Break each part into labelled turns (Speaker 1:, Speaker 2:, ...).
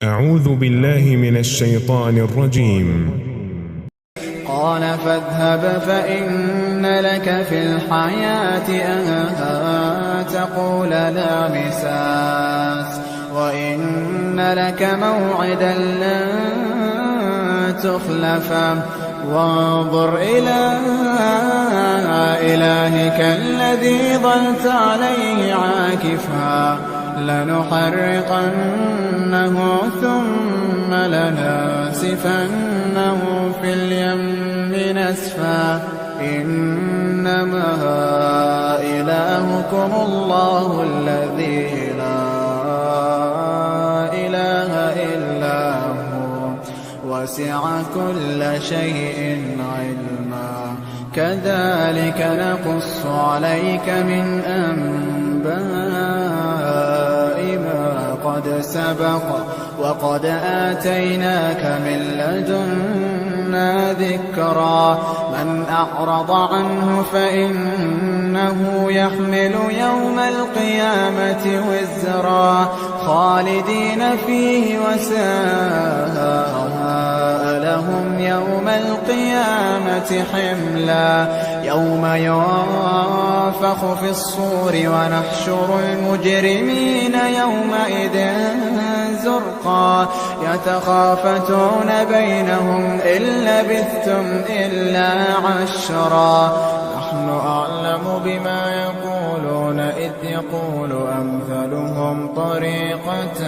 Speaker 1: أعوذ بالله من الشيطان الرجيم.
Speaker 2: قال فاذهب فإن لك في الحياة أن تقول لا مساس وإن لك موعدا لن تخلفه وانظر إلى إلهك الذي ظلت عليه عاكفا لنحرقنه ثم لنسفنه في اليم نسفا إنما إلهكم الله الذي لا إله إلا هو وسع كل شيء علما كذلك نقص عليك من أنباء ما قد سبق وقد آتيناك من لدنا ذكرا من أعرض عنه فإنه يحمل يوم القيامة وزرا خالدين فيه وساء لهم يوم القيامة حملا يوم ينفخ في الصور ونحشر المجرمين يومئذ زرقا يتخافتون بينهم إن لبثتم إلا عشرا نحن أعلم بما يقولون إذ يقول أمثلهم طريقة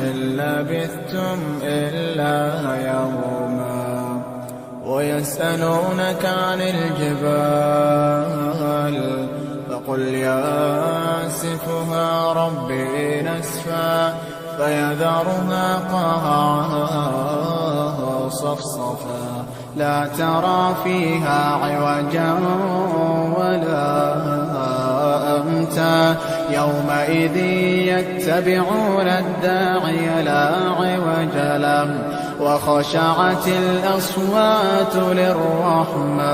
Speaker 2: إن لبثتم إلا يوما ويسألونك عن الجبال فقل ينسفها ربي نسفا فيذرها قاعا صفصفا لا ترى فيها عوجا ولا أمتا يومئذ يتبعون الداعي لا عوج له وخشعت الأصوات للرحمن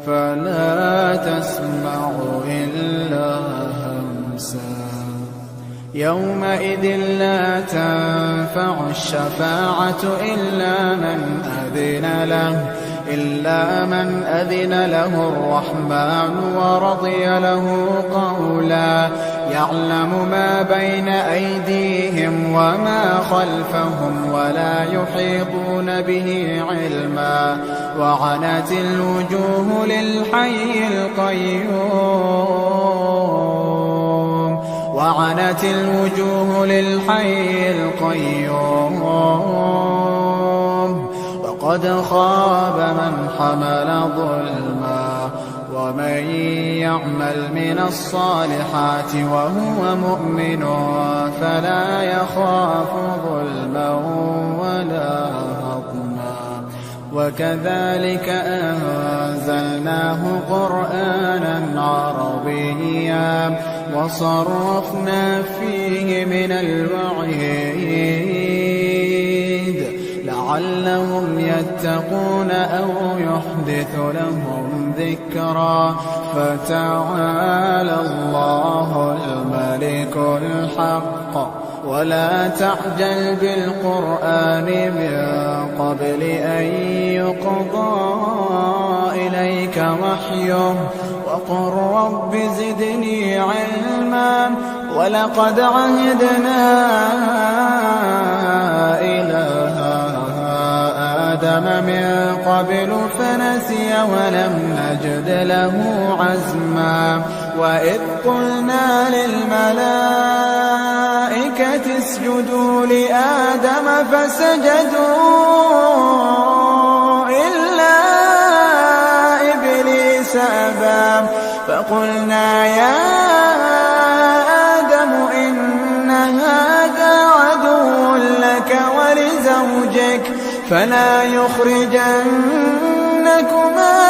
Speaker 2: فلا تسمع إلا همسا يومئذ لا تنفع الشفاعة إلا من أذن له الرحمن ورضي له قولا يعلم ما بين أيديهم وما خلفهم ولا يحيطون به علما وعنت الوجوه للحي القيوم وقد خاب من حمل ظلما ومن يعمل من الصالحات وهو مؤمن فلا يخاف ظلما ولا هضما وكذلك أنزلناه قرآنا عربيا وصرفنا فيه من الوعيد لعلهم يتقون أو يحدث لهم ذكرا فتعالى الله الملك الحق ولا تعجل بالقرآن من قبل أن يقضى إليك وحيه وقل رب زدني علما ولقد عهدنا إلى آدم من قبل فنسي ولم نجد له عزما وإذ قلنا للملائكة اسجدوا لآدم فسجدوا إلا إبليس أبى فقلنا يا آدم إن هذا عدو لك ولزوجك فلا يخرجنكما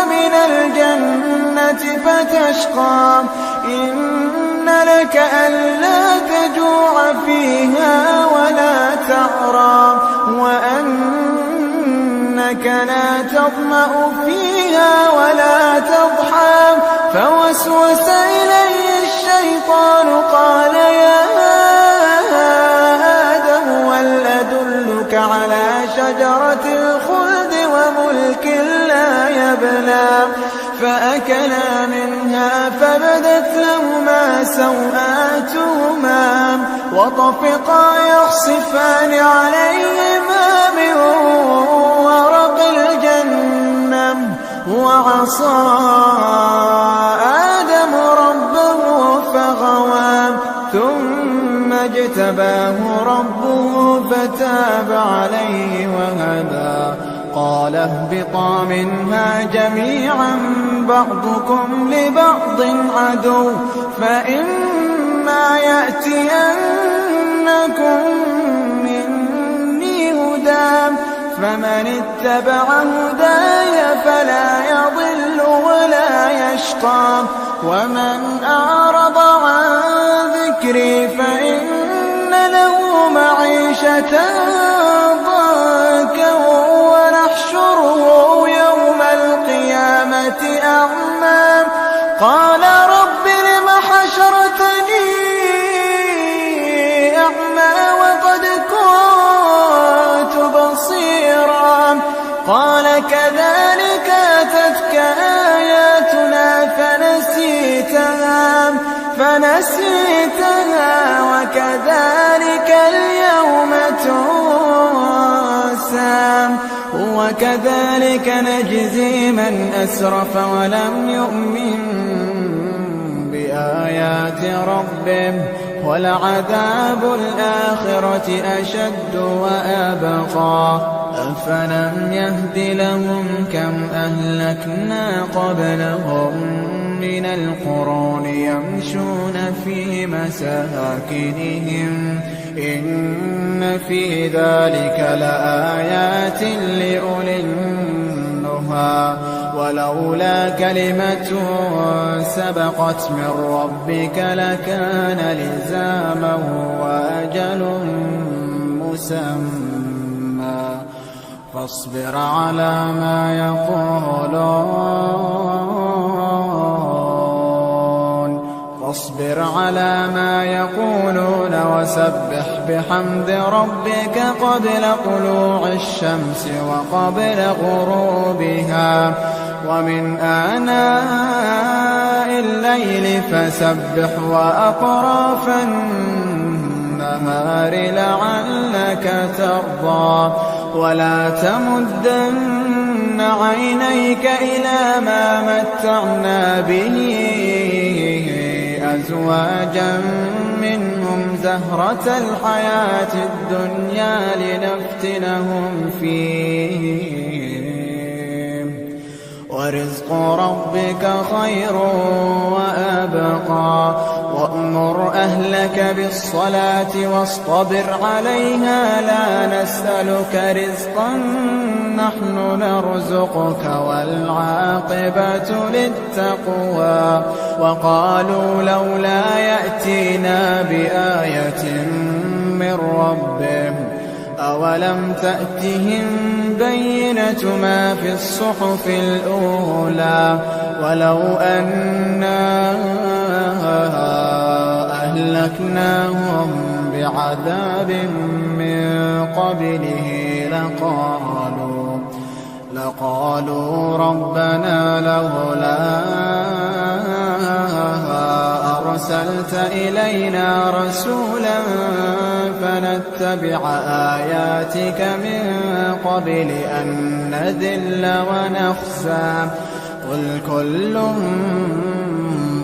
Speaker 2: من الجنة فتشقى إن لك ألا تجوع فيها ولا تعرى وأنك لا تظمأ فيها ولا تضحى فوسوس إليه الشيطان قال يا شجرة الخلد وملك لا يبلى فأكلا منها فبدت لهما سوآتهما وطفقا يخصفان عليهما من ورق الجنة وعصى آدم ربه فغوى ثم اجتباه ربه فتاب عليه وهدى قال اهبطا منها جميعا بعضكم لبعض عدو فإما يأتينكم مني هدى فمن اتبع هداي فلا يضل ولا يشقى ومن أعرض عن ذكري فإن له معيشة ضنكا ونحشره يوم القيامة أعمى قال رب لم حشرتني أعمى وقد كنت بصيرا قال كذلك أتتك آياتنا فنسيتها وكذلك اليوم تنسى وكذلك نجزي من أسرف ولم يؤمن بآيات ربه ولعذاب الآخرة أشد وأبقى أفلم يهد لهم كم أهلكنا قبلهم من القرون يمشون في مساكنهم إن في ذلك لآيات لأولي النهى ولولا كلمة سبقت من ربك لكان لزاما وأجل مسمى فاصبر على ما يقولون وسبح بحمد ربك قبل طلوع الشمس وقبل غروبها ومن آناء الليل فسبح وأطراف النهار لعلك ترضى ولا تمدن عينيك إلى ما متعنا به أزواجا منهم زهرة الحياة الدنيا لنفتنهم فيه ورزق ربك خير وأبقى وأمر أهلك بالصلاة واصطبر عليها لا نسألك رزقا نحن نرزقك والعاقبة للتقوى وقالوا لولا يأتينا بآية من ربه أولم تأتهم بينة ما في الصحف الأولى ولو أنا أهلكناهم بعذاب من قبله لقالوا ربنا لولا أرسلت إلينا رسولا فنتبع آياتك من قبل أن نذل ونخزى قل كل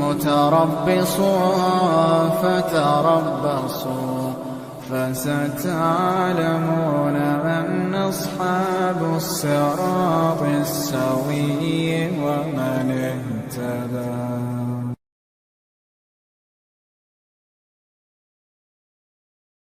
Speaker 2: متربص فتربصوا فستعلمون من أصحاب الصراط السوي ومن اهتدى.